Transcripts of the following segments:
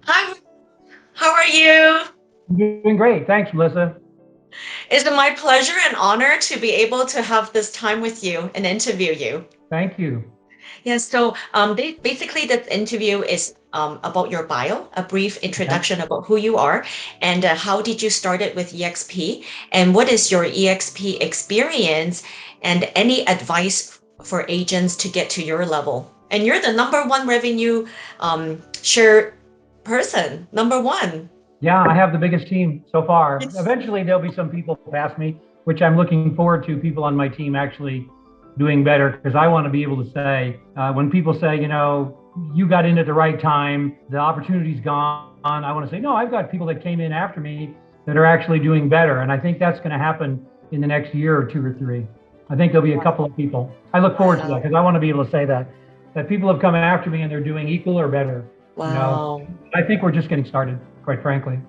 Hi, how are you? I'm doing great. Thanks, Melissa. It's my pleasure and honor to be able to have this time with you and interview you. Thank you. Yes, so basically the interview is about your bio, a brief Okay. introduction about who you are and how did you start it with EXP and what is your EXP experience and any advice for agents to get to your level. And you're the number one revenue share person, number one. Yeah, I have the biggest team so far. Eventually, there'll be some people past me, which I'm looking forward to people on my team actually doing better because I want to be able to say, when people say, you got in at the right time, the opportunity's gone, I want to say, no, I've got people that came in after me that are actually doing better. And I think that's going to happen in the next year or two or three. I think there'll be a couple of people. I look forward to that Wow. because I want to be able to say that people have come after me and they're doing equal or better. You know, Wow. I think we're just getting started, quite frankly.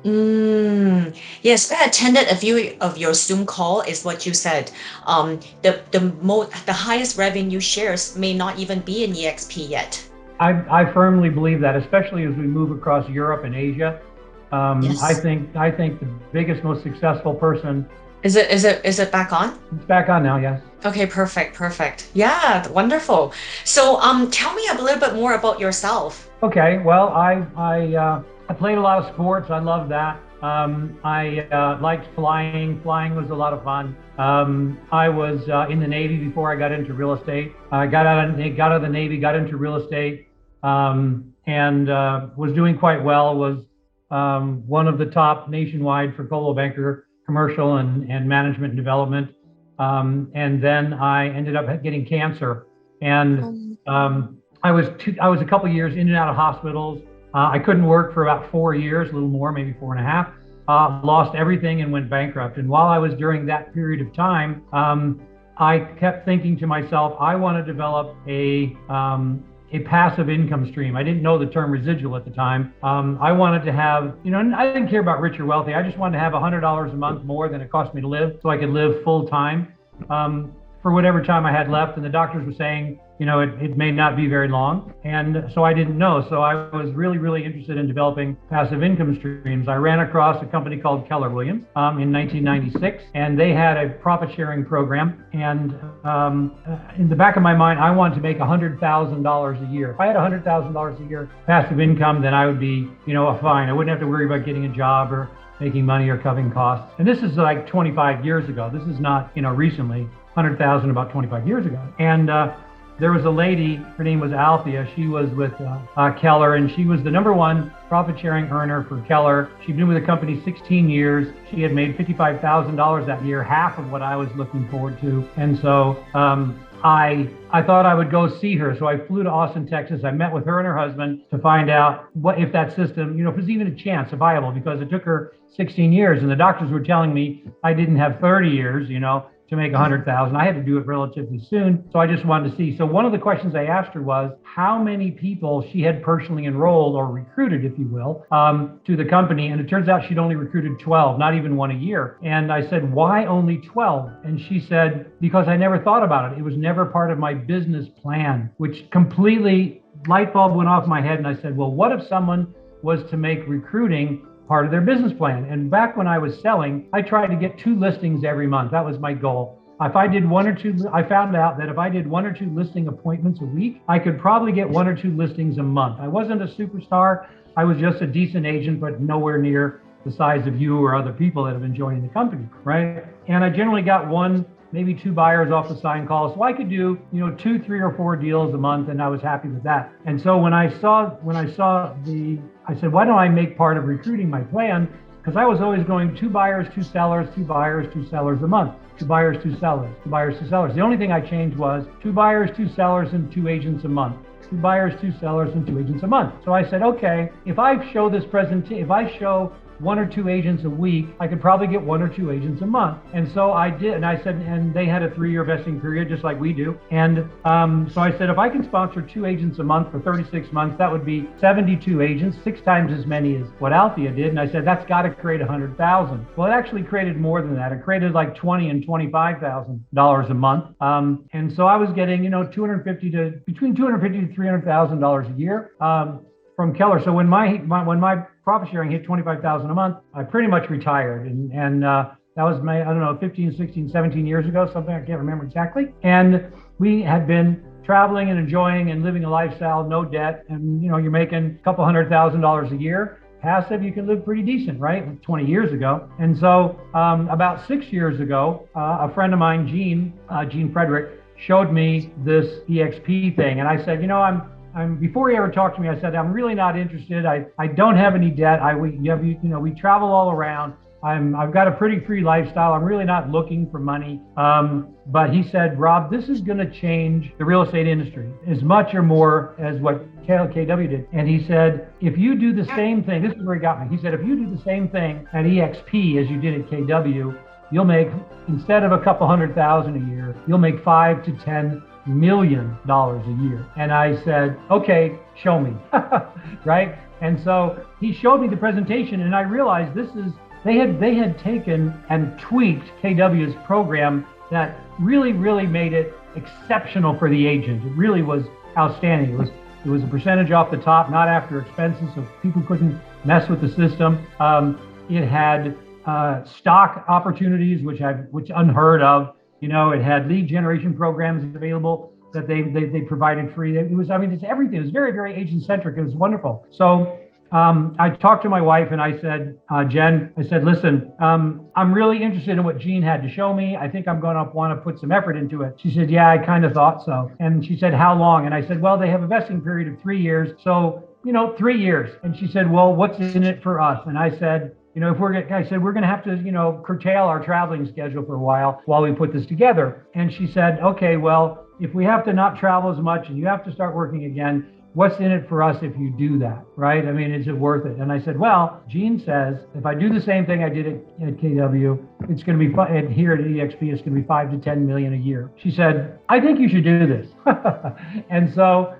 Yes, I attended a few of your Zoom call, is what you said. The highest revenue shares may not even be in EXP yet. I firmly believe that, especially as we move across Europe and Asia. I Yes. think I think the biggest, most successful person. Is it back on? It's back on now. Yes. Okay, perfect, perfect. Yeah, wonderful. So tell me a little bit more about yourself. Okay. Well, I played a lot of sports. I love that. I liked flying. Flying was a lot of fun. I was in the Navy before I got into real estate. I got out of the Navy, got into real estate, and was doing quite well. Was one of the top nationwide for Coldwell Banker commercial and management and development. And then I ended up getting cancer, and Um, I was a couple years in and out of hospitals. I couldn't work for about 4 years, a little more, maybe 4.5. Lost everything and went bankrupt. And while I was during that period of time, I kept thinking to myself, I want to develop a passive income stream. I didn't know the term residual at the time. I wanted to have, I didn't care about rich or wealthy. I just wanted to have $100 a month more than it cost me to live so I could live full time for whatever time I had left. And the doctors were saying, it may not be very long. And so I didn't know. So I was really, really interested in developing passive income streams. I ran across a company called 𝗪𝗔𝗟𝗡𝗧 in 1996, and they had a profit sharing program. And in the back of my mind, I wanted to make $100,000 a year. If I had $100,000 a year passive income, then I would be, fine. I wouldn't have to worry about getting a job or making money or covering costs. And this is like 25 years ago. This is not, recently. 100,000 about 25 years ago. And there was a lady, her name was 𝗟𝗘𝗧. She was with Keller, and she was the number one profit sharing earner for Keller. She'd been with the company 16 years. She had made $55,000 that year, half of what I was looking forward to. And so I thought I would go see her. So I flew to Austin, Texas. I met with her and her husband to find out what if that system, if there's even a chance, viable, because it took her 16 years. And the doctors were telling me I didn't have 30 years, to make 100,000. I had to do it relatively soon. So I just wanted to see. So one of the questions I asked her was how many people she had personally enrolled or recruited, if you will, to the company. And it turns out she'd only recruited 12, not even one a year. And I said, why only 12? And she said, because I never thought about it. It was never part of my business plan, which completely light bulb went off my head. And I said, well, what if someone was to make recruiting part of their business plan? And back when I was selling, I tried to get 2 listings every month. That was my goal. If I did 1 or 2, I found out that if I did 1 or 2 listing appointments a week, I could probably get 1 or 2 listings a month. I wasn't a superstar. I was just a decent agent, but nowhere near the size of you or other people that have been joining the company, right? And I generally got 1, maybe 2 buyers off the sign call. So I could do, 2, 3, or 4 deals a month, and I was happy with that. And so when I saw I said, why don't I make part of recruiting my plan? Because I was always going 2 buyers, 2 sellers, 2 buyers, 2 sellers a month, 2 buyers, 2 sellers, 2 buyers, 2 sellers. The only thing I changed was 2 buyers, 2 sellers, and 2 agents a month. 2 buyers, 2 sellers, and 2 agents a month. So I said, okay, if I show 1 or 2 agents a week, I could probably get 1 or 2 agents a month. And so I did, and I said, and they had a 3-year vesting period, just like we do. And so I said, if I can sponsor 2 agents a month for 36 months, that would be 72 agents, 6 times as many as what Althea did. And I said, that's got to create 100,000. Well, it actually created more than that. It created like $20,000 and $25,000 a month. And so I was getting, between $250,000 to $300,000 a year. from Keller. So when my profit sharing hit 25,000 a month, I pretty much retired. And that was I don't know, 15, 16, 17 years ago, something I can't remember exactly. And we had been traveling and enjoying and living a lifestyle, no debt. And, you're making a couple $100,000 a year. Passive, you can live pretty decent, right? 20 years ago. And so about 6 years ago, a friend of mine, Gene Frederick, showed me this EXP thing. And I said, before he ever talked to me, I said, I'm really not interested. I don't have any debt. We travel all around. I've got a pretty free lifestyle. I'm really not looking for money. But he said, Rob, this is going to change the real estate industry as much or more as what KW did. And he said, if you do the same thing, this is where he got me. He said, if you do the same thing at EXP as you did at KW, you'll make, instead of a couple $100,000 a year, you'll make $5 to $10 million a year. And I said, okay, show me, right? And so he showed me the presentation, and I realized they had taken and tweaked KW's program that really made it exceptional for the agent. It really was outstanding. It was a percentage off the top, not after expenses, so people couldn't mess with the system. It had stock opportunities, which unheard of. It had lead generation programs available that they provided free. It's everything. It was very, very agent centric. It was wonderful. So I talked to my wife and I said, Jen, listen, I'm really interested in what Gene had to show me. I think I'm going to want to put some effort into it. She said, yeah, I kind of thought so. And she said, how long? And I said, well, they have a vesting period of 3 years. So, 3 years. And she said, well, what's in it for us? And I said, we're going to have to, curtail our traveling schedule for a while we put this together. And she said, okay, well, if we have to not travel as much and you have to start working again, what's in it for us if you do that, right? Is it worth it? And I said, well, Gene says, if I do the same thing I did at KW, it's going to be fun. And here at EXP, it's going to be $5 to $10 million a year. She said, I think you should do this. And so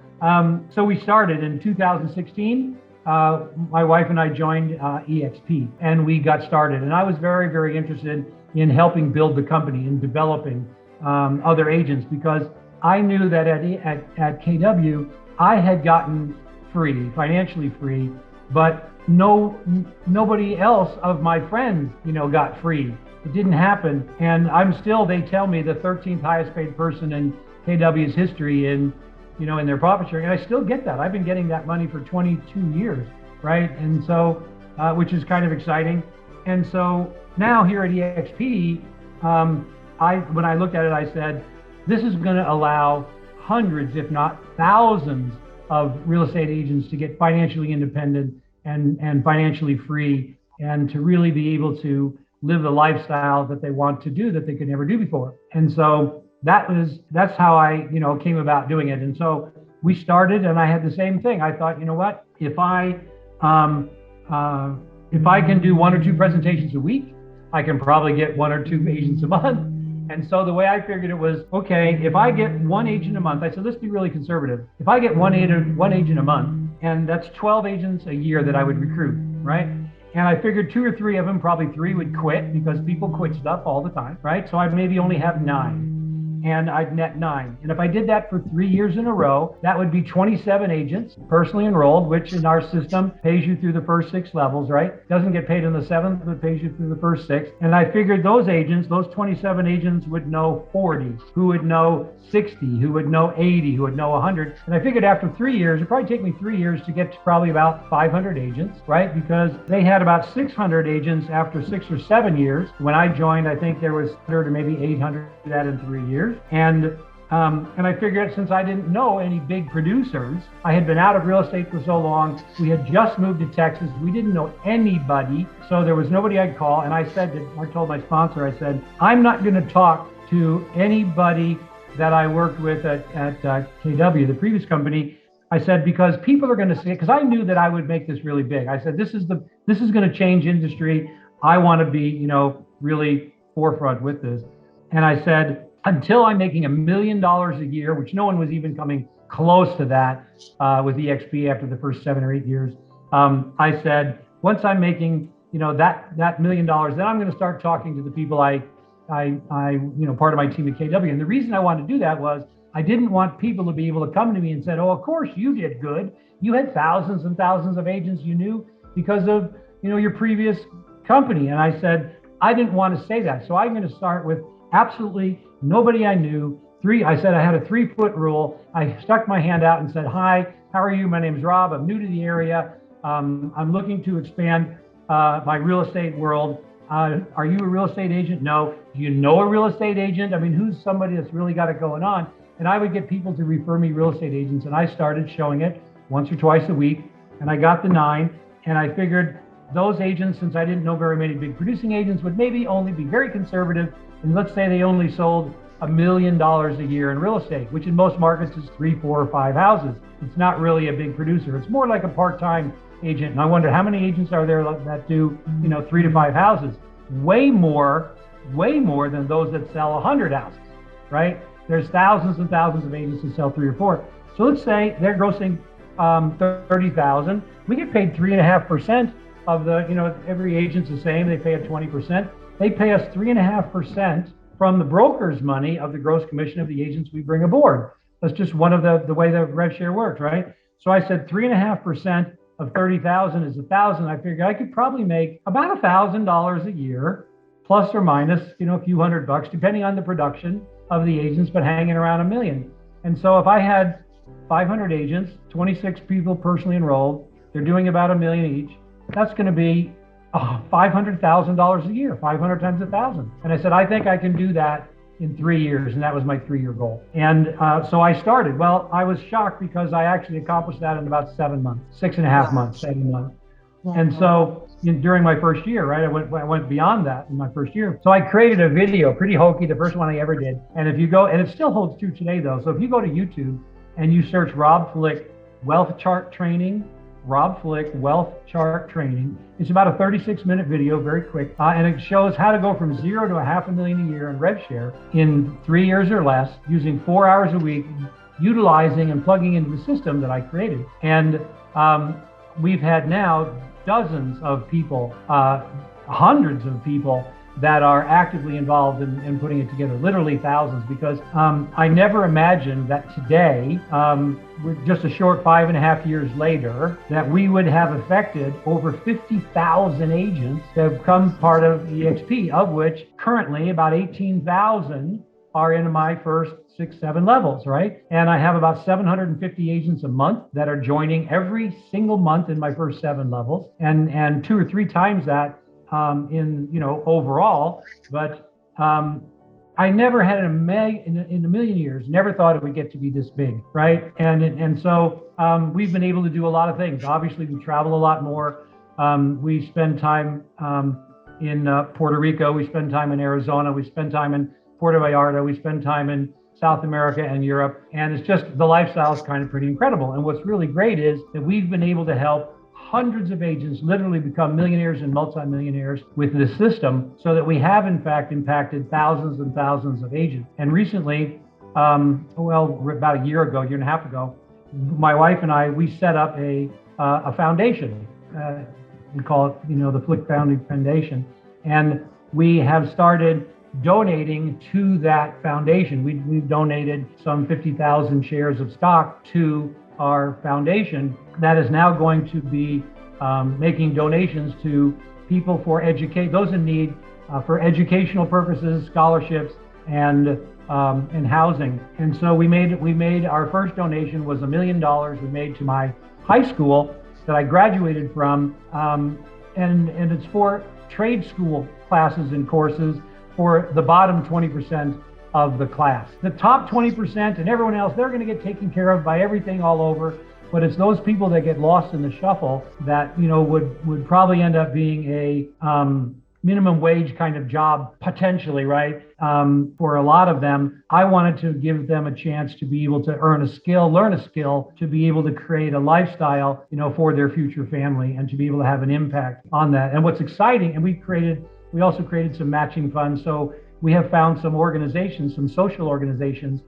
we started in 2016. My wife and I joined EXP, and we got started. And I was very, very interested in helping build the company and developing other agents, because I knew that at KW, I had gotten free, financially free, but nobody else of my friends, got free. It didn't happen. And I'm still, they tell me, the 13th highest paid person in KW's history in their profit sharing. And I still get that. I've been getting that money for 22 years, right? And so, which is kind of exciting. And so now here at EXP, when I looked at it, I said, this is going to allow hundreds, if not thousands, of real estate agents to get financially independent and financially free, and to really be able to live the lifestyle that they want to do that they could never do before. And so that's how I came about doing it. And so we started, and I had the same thing. I thought, what, if I can do 1 or 2 presentations a week, I can probably get 1 or 2 agents a month. And so the way I figured it was, okay, if I get 1 agent a month, I said, let's be really conservative. If I get one agent a month, and that's 12 agents a year that I would recruit, right? And I figured 2 or 3 of them, probably 3 would quit, because people quit stuff all the time, right? So I'd maybe only have 9. And I'd net 9. And if I did that for 3 years in a row, that would be 27 agents personally enrolled, which in our system pays you through the first 6 levels, right? Doesn't get paid in the 7th, but pays you through the first 6. And I figured those 27 agents would know 40, who would know 60, who would know 80, who would know 100. And I figured after 3 years, it'd probably take me 3 years to get to probably about 500 agents, right? Because they had about 600 agents after 6 or 7 years. When I joined, I think there was 100 or maybe 800 of that in 3 years. And I figured, since I didn't know any big producers, I had been out of real estate for so long. We had just moved to Texas. We didn't know anybody, so there was nobody I'd call. And I told my sponsor, I said, I'm not going to talk to anybody that I worked with at KW, the previous company. I said, because people are going to see it, because I knew that I would make this really big. I said, this is going to change industry. I want to be, really forefront with this. And I said, until I'm making $1 million a year, which no one was even coming close to that with EXP after the first 7 or 8 years. I said, once I'm making, that $1 million, then I'm going to start talking to the people I part of my team at KW. And the reason I wanted to do that was I didn't want people to be able to come to me and say, oh, of course you did good. You had thousands and thousands of agents you knew because of, your previous company. And I said, I didn't want to say that. So I'm going to start with absolutely nobody I knew. I said I had a 3-foot rule. I stuck my hand out and said, hi, how are you? My name's Rob. I'm new to the area. I'm looking to expand my real estate world. Are you a real estate agent? No. Do you know a real estate agent? I mean, who's somebody that's really got it going on? And I would get people to refer me real estate agents, and I started showing it once or twice a week, and I got the 9, and I figured those agents, since I didn't know very many big producing agents, would maybe only be very conservative, and let's say they only sold $1 million a year in real estate, which in most markets is 3, 4, or 5 houses. It's not really a big producer. It's more like a part-time agent. And I wonder how many agents are there that do, 3 to 5 houses? Way more than those that sell 100 houses, right? There's thousands and thousands of agents that sell 3 or 4. So let's say they're grossing 30,000. We get paid 3.5% of the, every agent's the same. They pay us 20%. They pay us 3.5% from the broker's money of the gross commission of the agents we bring aboard. That's just one of the way the rev share works, right? So I said 3.5% of 30,000 is 1,000. I figured I could probably make about $1,000 a year, plus or minus, a few $100, depending on the production of the agents, but hanging around $1 million. And so if I had 500 agents, 26 people personally enrolled, they're doing about $1 million each. That's going to be $500,000 a year, 500 times 1,000. And I said, I think I can do that in 3 years. And that was my 3-year goal. And so I started. Well, I was shocked because I actually accomplished that in about 7 months, 6.5 months, 7 months. And so during my first year, right, I went beyond that in my first year. So I created a video, pretty hokey, the first one I ever did. And if you go, and it still holds true today though. So if you go to YouTube and you search Rob Flick Wealth Chart Training, Rob Flick Wealth Chart Training, it's about a 36-minute video, very quick. And it shows how to go from 0 to $500,000 a year in rev share in 3 years or less, using 4 hours a week, utilizing and plugging into the system that I created. And we've had now dozens of people, hundreds of people that are actively involved in putting it together, literally thousands, because I never imagined that today, just a short 5.5 years later, that we would have affected over 50,000 agents that have become part of EXP, of which currently about 18,000 are in my first 6, 7 levels, right? And I have about 750 agents a month that are joining every single month in my first 7 levels, and 2 or 3 times that overall. But I never had in a million years, never thought it would get to be this big, right? And so we've been able to do a lot of things. Obviously, we travel a lot more. We spend time in Puerto Rico. We spend time in Arizona. We spend time in Puerto Vallarta. We spend time in South America and Europe. And it's just, the lifestyle is kind of pretty incredible. And what's really great is that we've been able to help hundreds of agents literally become millionaires and multimillionaires with this system, so that we have in fact impacted thousands and thousands of agents. And recently, about a year and a half ago, my wife and I, we set up a foundation. We call it, the Flick Foundation. And we have started donating to that foundation. We've donated some 50,000 shares of stock to our foundation that is now going to be making donations to people for those in need for educational purposes, scholarships, and housing. And so we made our first donation was $1 million we made to my high school that I graduated from, and it's for trade school classes and courses for the bottom 20% of the class. The top 20% and everyone else, they're going to get taken care of by everything all over. But it's those people that get lost in the shuffle that, would probably end up being a minimum wage kind of job potentially, right? For a lot of them, I wanted to give them a chance to be able to learn a skill, to be able to create a lifestyle, for their future family, and to be able to have an impact on that. And what's exciting, and we also created some matching funds. So we have found some organizations, some social organizations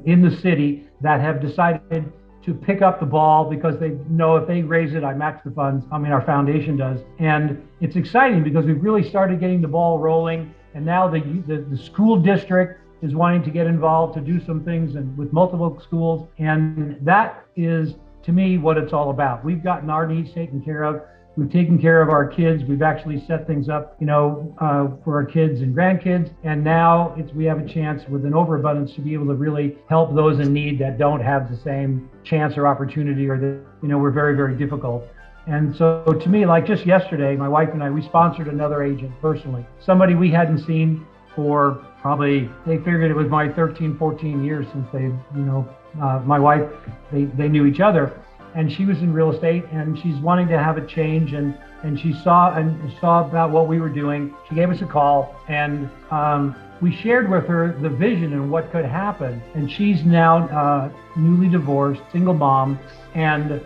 in the city that have decided to pick up the ball, because they know if they raise it, I match the funds. Our foundation does. And it's exciting because we've really started getting the ball rolling. And now the school district is wanting to get involved to do some things and with multiple schools. And that is, to me, what it's all about. We've gotten our needs taken care of. We've taken care of our kids. We've actually set things up, for our kids and grandkids. And now we have a chance with an overabundance to be able to really help those in need that don't have the same chance or opportunity, or that, we're very, very difficult. And so to me, like just yesterday, my wife and I, we sponsored another agent personally, somebody we hadn't seen for probably, they figured it was my 13, 14 years since my wife, they knew each other. And she was in real estate, and she's wanting to have a change, and she saw about what we were doing. She gave us a call, and we shared with her the vision and what could happen. And she's now newly divorced, single mom, and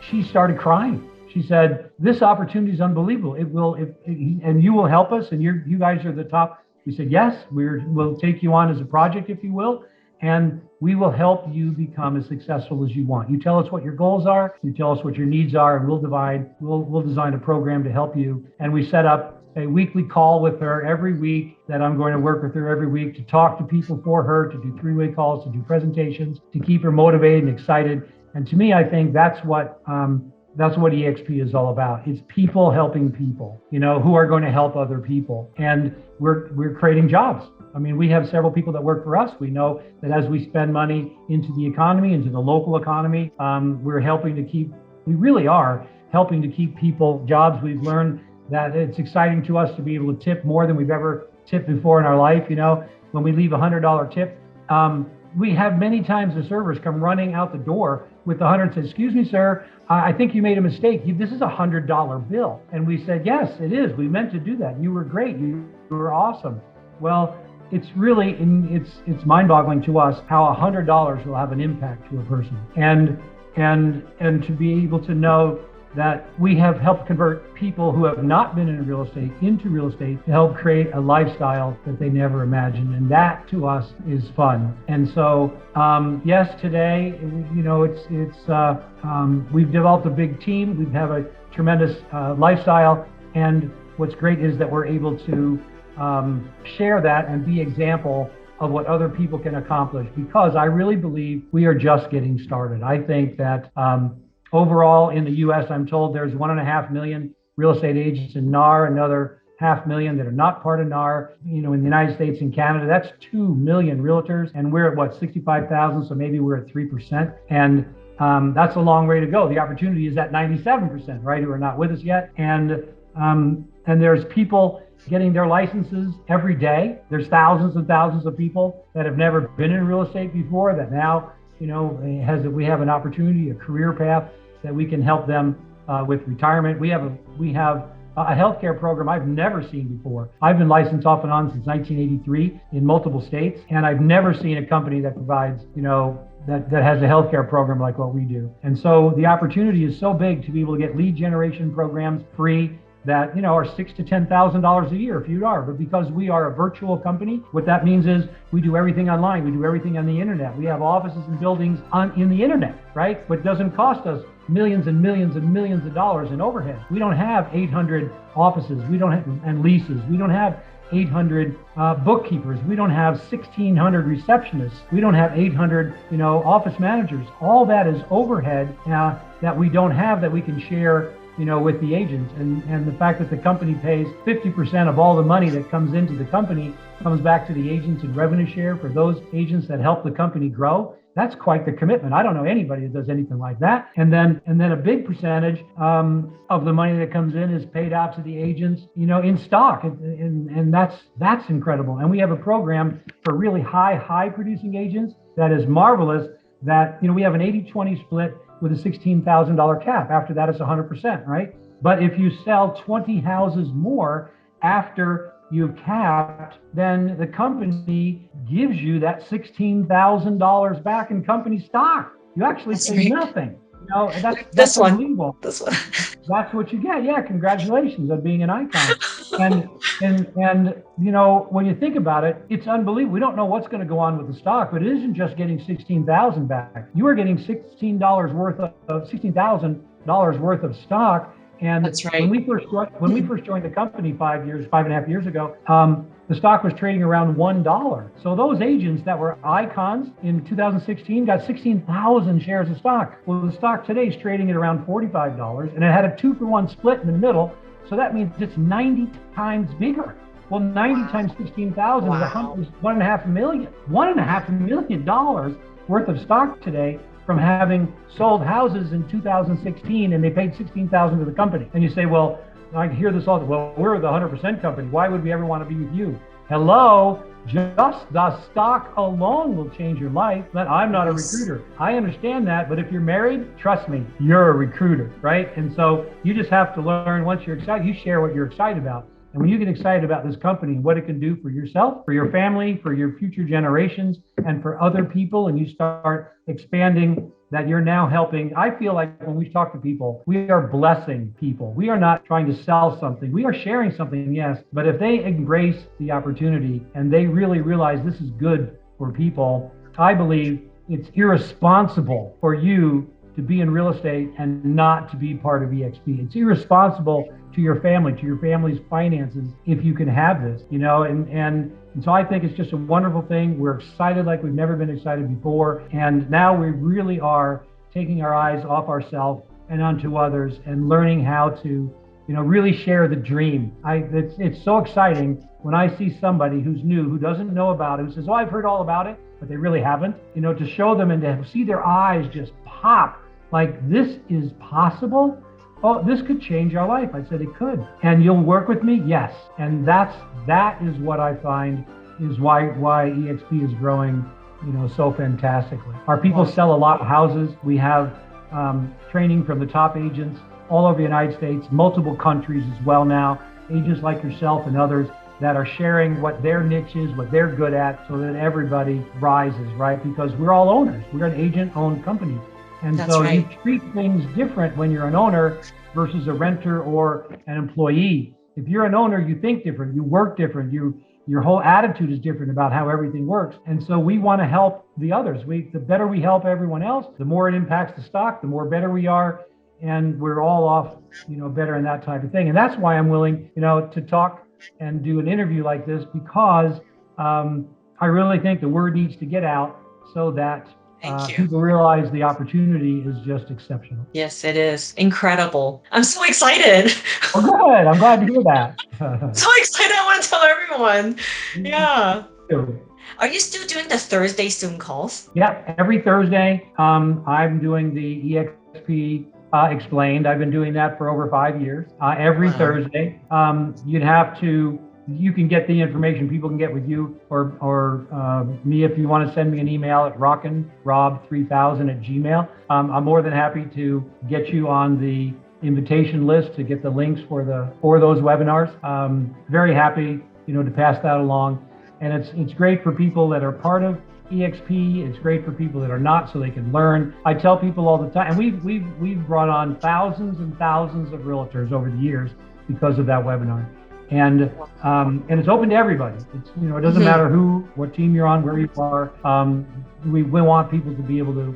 she started crying. She said, "This opportunity is unbelievable. It will, and you will help us, and you guys are the top." We said, "Yes, we'll take you on as a project, if you will. And we will help you become as successful as you want. You tell us what your goals are, you tell us what your needs are, and we'll design a program to help you." And we set up a weekly call with her every week, that I'm going to work with her every week to talk to people for her, to do three-way calls, to do presentations, to keep her motivated and excited. And to me, I think that's what EXP is all about. It's people helping people, who are going to help other people. And we're creating jobs. I mean, we have several people that work for us. We know that as we spend money into the economy, into the local economy, we really are helping to keep people jobs. We've learned that it's exciting to us to be able to tip more than we've ever tipped before in our life. When we leave $100 tip, we have many times the servers come running out the door with the 100 and say, "Excuse me, sir, I think you made a mistake. This is a $100 bill." And we said, "Yes, it is. We meant to do that. You were great. You were awesome." Well, it's really, it's mind-boggling to us how $100 will have an impact to a person. And to be able to know that we have helped convert people who have not been in real estate into real estate to help create a lifestyle that they never imagined. And that to us is fun. And so, yes, today, we've developed a big team. We have a tremendous lifestyle. And what's great is that we're able to share that and be example of what other people can accomplish, because I really believe we are just getting started. I think that overall in the U.S., I'm told there's 1.5 million real estate agents in NAR, another 500,000 that are not part of NAR. In the United States and Canada, that's 2 million realtors, and we're at 65,000, so maybe we're at 3%. And that's a long way to go. The opportunity is at 97%, right, who are not with us yet. And there's people getting their licenses every day. There's thousands and thousands of people that have never been in real estate before that now, we have an opportunity, a career path that we can help them with retirement. We have a healthcare program I've never seen before. I've been licensed off and on since 1983 in multiple states, and I've never seen a company that provides, that has a healthcare program like what we do. And so the opportunity is so big to be able to get lead generation programs free that are $6,000 to $10,000 a year if you are. But because we are a virtual company, what that means is we do everything online. We do everything on the internet. We have offices and buildings in the internet, right? But doesn't cost us millions and millions and millions of dollars in overhead. We don't have 800 offices. We don't have, and leases. We don't have 800 bookkeepers. We don't have 1,600 receptionists. We don't have 800, office managers. All that is overhead that we don't have, that we can share with the agents. And the fact that the company pays 50% of all the money that comes into the company comes back to the agents in revenue share for those agents that help the company grow. That's quite the commitment. I don't know anybody that does anything like that. And then a big percentage of the money that comes in is paid out to the agents, in stock. And that's incredible. And we have a program for really high producing agents that is marvelous, that, we have an 80-20 split with a $16,000 cap. After that, it's 100%, right? But if you sell 20 houses more after you've capped, then the company gives you that $16,000 back in company stock. You actually pay nothing. That's unbelievable. That's what you get. Yeah, congratulations on being an icon. And when you think about it, it's unbelievable. We don't know what's going to go on with the stock, but it isn't just getting $16,000 back. You are getting $16,000 worth of stock, And That's right. when we first joined the company 5.5 years ago, the stock was trading around $1. So those agents that were icons in 2016 got 16,000 shares of stock. Well, the stock today is trading at around $45, and it had a 2-for-1 split in the middle. So that means it's 90 times bigger. Well, 90 times 16,000 is $1.5 million. $1.5 million worth of stock today from having sold houses in 2016, and they paid $16,000 to the company. And you say, well, I hear this all. Well, we're the 100% company. Why would we ever want to be with you? Hello, just the stock alone will change your life. But I'm not a recruiter. I understand that, but if you're married, trust me, you're a recruiter, right? And so you just have to learn. Once you're excited, you share what you're excited about. And when you get excited about this company and what it can do for yourself, for your family, for your future generations, and for other people, and you start expanding that you're now helping. I feel like when we talk to people, we are blessing people. We are not trying to sell something. We are sharing something, yes, but if they embrace the opportunity and they really realize this is good for people, I believe it's irresponsible for you to be in real estate and not to be part of EXP. It's irresponsible to your family, to your family's finances, if you can have this, and so I think it's just a wonderful thing. We're excited like we've never been excited before. And now we really are taking our eyes off ourselves and onto others and learning how to, really share the dream. It's so exciting when I see somebody who's new, who doesn't know about it, who says, oh, I've heard all about it, but they really haven't, to show them and to see their eyes just pop like this is possible. Oh, this could change our life. I said it could. And you'll work with me? Yes. And that is what I find is why EXP is growing, so fantastically. Our people sell a lot of houses. We have training from the top agents all over the United States, multiple countries as well now, agents like yourself and others that are sharing what their niche is, what they're good at, so that everybody rises, right? Because we're all owners. We're an agent-owned company. And That's so right. You treat things different when you're an owner versus a renter or an employee. If you're an owner, you think different, you work different, your whole attitude is different about how everything works. And so we want to help the others. The better we help everyone else, the more it impacts the stock, the more better we are, and we're all off, better in that type of thing. And that's why I'm willing, to talk and do an interview like this, because I really think the word needs to get out so that people realize the opportunity is just exceptional. Yes, it is. Incredible. I'm so excited. Oh, good. I'm glad to hear that. So excited. I want to tell everyone. Yeah. Are you still doing the Thursday Zoom calls? Yeah, every Thursday. I'm doing the EXP Explained. I've been doing that for over 5 years. Every Thursday. You can get the information. People can get with you or me if you want to send me an email at rob3000@gmail. I'm more than happy to get you on the invitation list to get the links for those webinars. Very happy, to pass that along. And it's great for people that are part of EXP. It's great for people that are not, so they can learn. I tell people all the time, and we've brought on thousands and thousands of realtors over the years because of that webinar. And it's open to everybody. It doesn't matter what team you're on, where you are. We want people to be able to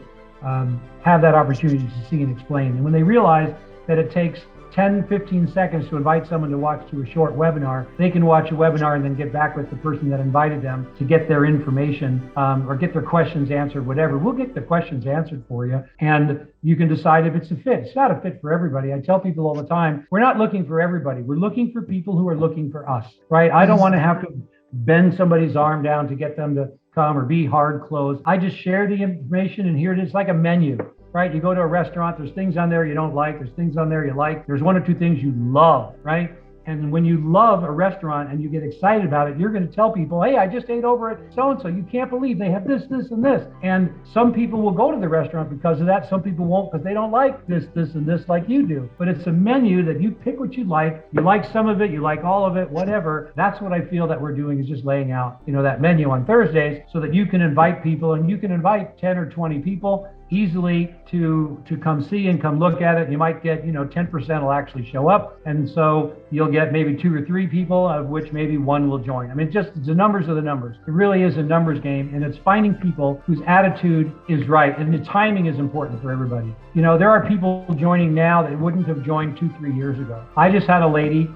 have that opportunity to see and explain. And when they realize that it takes 10, 15 seconds to invite someone to watch a short webinar, they can watch a webinar and then get back with the person that invited them to get their information or get their questions answered, whatever. We'll get the questions answered for you, and you can decide if it's a fit. It's not a fit for everybody. I tell people all the time, we're not looking for everybody. We're looking for people who are looking for us, right? I don't want to have to bend somebody's arm down to get them to come or be hard closed. I just share the information, and here it is, like a menu. Right? You go to a restaurant, there's things on there you don't like, there's things on there you like, there's 1 or 2 things you love, right? And when you love a restaurant and you get excited about it, you're going to tell people, hey, I just ate over at so-and-so. You can't believe they have this, this, and this. And some people will go to the restaurant because of that. Some people won't because they don't like this, this, and this like you do. But it's a menu that you pick what you like. You like some of it, you like all of it, whatever. That's what I feel that we're doing, is just laying out, that menu on Thursdays so that you can invite people, and you can invite 10 or 20 people. easily to come see and come look at it. You might get, 10% will actually show up. And so you'll get maybe 2 or 3 people, of which maybe 1 will join. I mean, just the numbers are the numbers. It really is a numbers game, and it's finding people whose attitude is right. And the timing is important for everybody. There are people joining now that wouldn't have joined 2-3 years ago. I just had a lady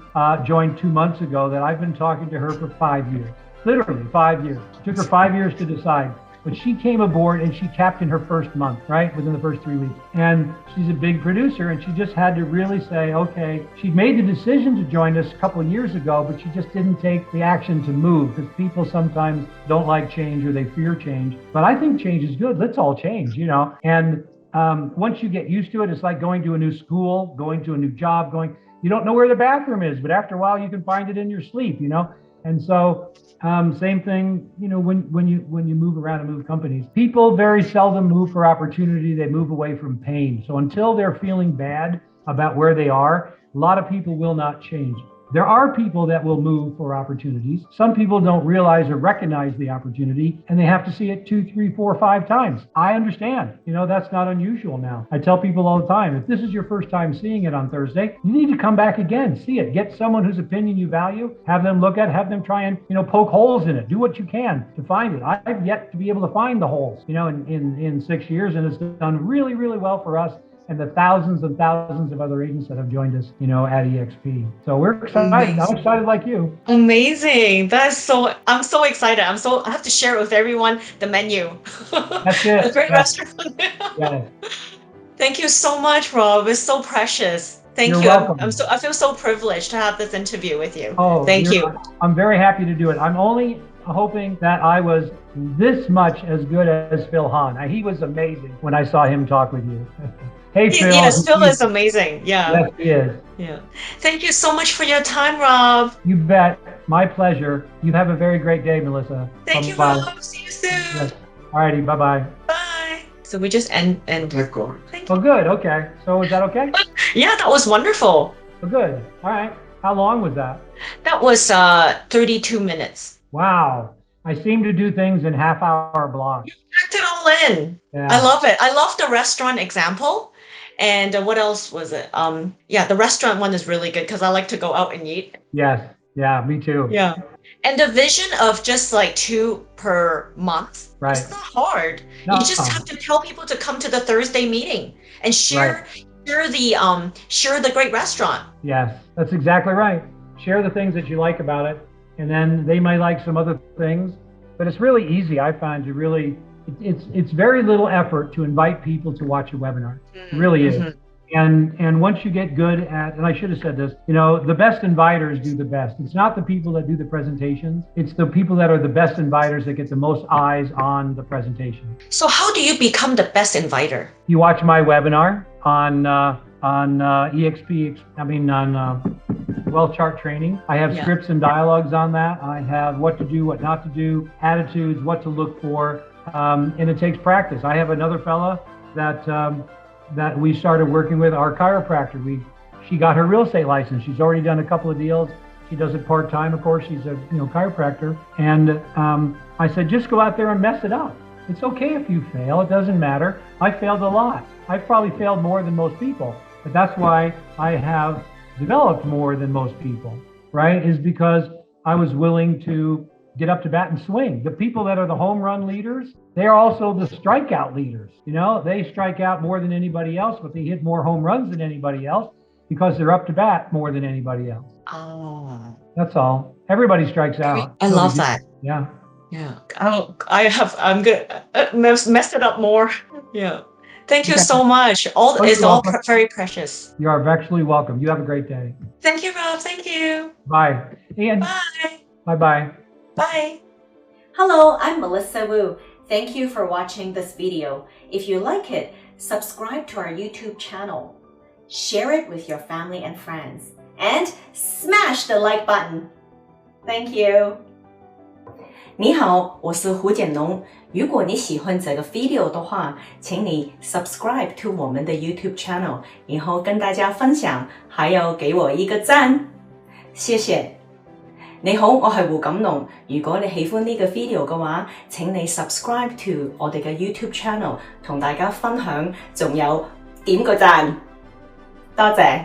join 2 months ago that I've been talking to her for 5 years. Literally 5 years. It took her 5 years to decide. But she came aboard and she capped in her first month, right? Within the first 3 weeks. And she's a big producer, and she just had to really say, okay, she made the decision to join us a couple of years ago, but she just didn't take the action to move, because people sometimes don't like change or they fear change. But I think change is good. Let's all change, And once you get used to it, it's like going to a new school, going to a new job, you don't know where the bathroom is, but after a while you can find it in your sleep, And so same thing, when you move around and move companies, people very seldom move for opportunity. They move away from pain. So until they're feeling bad about where they are, a lot of people will not change. There are people that will move for opportunities. Some people don't realize or recognize the opportunity, and they have to see it 2, 3, 4, 5 times. I understand. That's not unusual now. I tell people all the time, if this is your first time seeing it on Thursday, you need to come back again, see it. Get someone whose opinion you value, have them look at it, have them try and, poke holes in it. Do what you can to find it. I've yet to be able to find the holes, in 6 years, and it's done really, really well for us and the thousands and thousands of other agents that have joined us, at EXP. So we're excited. Amazing. I'm excited like you. Amazing. I'm so excited. I have to share with everyone the menu. That's it. A great restaurant. Yes. Thank you so much, Rob. It's so precious. Thank You're you. Welcome. I feel so privileged to have this interview with you. Oh, thank you. I'm very happy to do it. I'm only hoping that I was this much as good as Phil Hahn. He was amazing when I saw him talk with you. Hey, Phil. Yes, Phil is amazing. Yeah. Yes, he is. Yeah. Thank you so much for your time, Rob. You bet. My pleasure. You have a very great day, Melissa. Thank you, Rob. See you soon. Yes. All righty. Bye-bye. Bye. So we just end record. Thank you. Oh, good. Okay. So is that okay? Yeah, that was wonderful. Oh, good. All right. How long was that? That was 32 minutes. Wow. I seem to do things in half-hour blocks. You packed it all in. Yeah. I love it. I love the restaurant example. And what else was it? The restaurant one is really good because I like to go out and eat. Yes. Yeah, me too. Yeah. And the vision of just like 2 per month, right. It's not hard. No. You just have to tell people to come to the Thursday meeting and share the great restaurant. Yes, that's exactly right. Share the things that you like about it, and then they might like some other things. But it's really easy, I find, to really. It's very little effort to invite people to watch a webinar. It really is. And once you get good at, and I should have said this, the best inviters do the best. It's not the people that do the presentations. It's the people that are the best inviters that get the most eyes on the presentation. So how do you become the best inviter? You watch my webinar on wealth chart training. I have scripts and dialogues on that. I have what to do, what not to do, attitudes, what to look for. And it takes practice. I have another fella that we started working with, our chiropractor. She got her real estate license. She's already done a couple of deals. She does it part-time, of course. She's a chiropractor. And I said, just go out there and mess it up. It's okay if you fail. It doesn't matter. I failed a lot. I've probably failed more than most people. But that's why I have developed more than most people, right? Is because I was willing to get up to bat and swing. The people that are the home run leaders, they are also the strikeout leaders. They strike out more than anybody else, but they hit more home runs than anybody else because they're up to bat more than anybody else. Oh. That's all. Everybody strikes out. I love that. Yeah. Yeah. I'm gonna mess it up more. Yeah. Thank you so much. It's all very precious. You are actually welcome. You have a great day. Thank you, Rob. Thank you. Bye. And bye. Bye-bye. Bye. Hello, I'm Melissa Wu. Thank you for watching this video. If you like it, subscribe to our YouTube channel. Share it with your family and friends. And smash the like button. Thank you. 你好，我是胡简农。如果你喜欢这个 video 的话，请你 subscribe to 我们的 YouTube channel， 然后跟大家分享，还有给我一个赞。谢谢。你好，我係𝗪𝗪𝗧，如果你喜歡呢個 video 嘅話，請你 subscribe to 我哋嘅 YouTube channel， 同大家分享，仲有點個讚，多謝。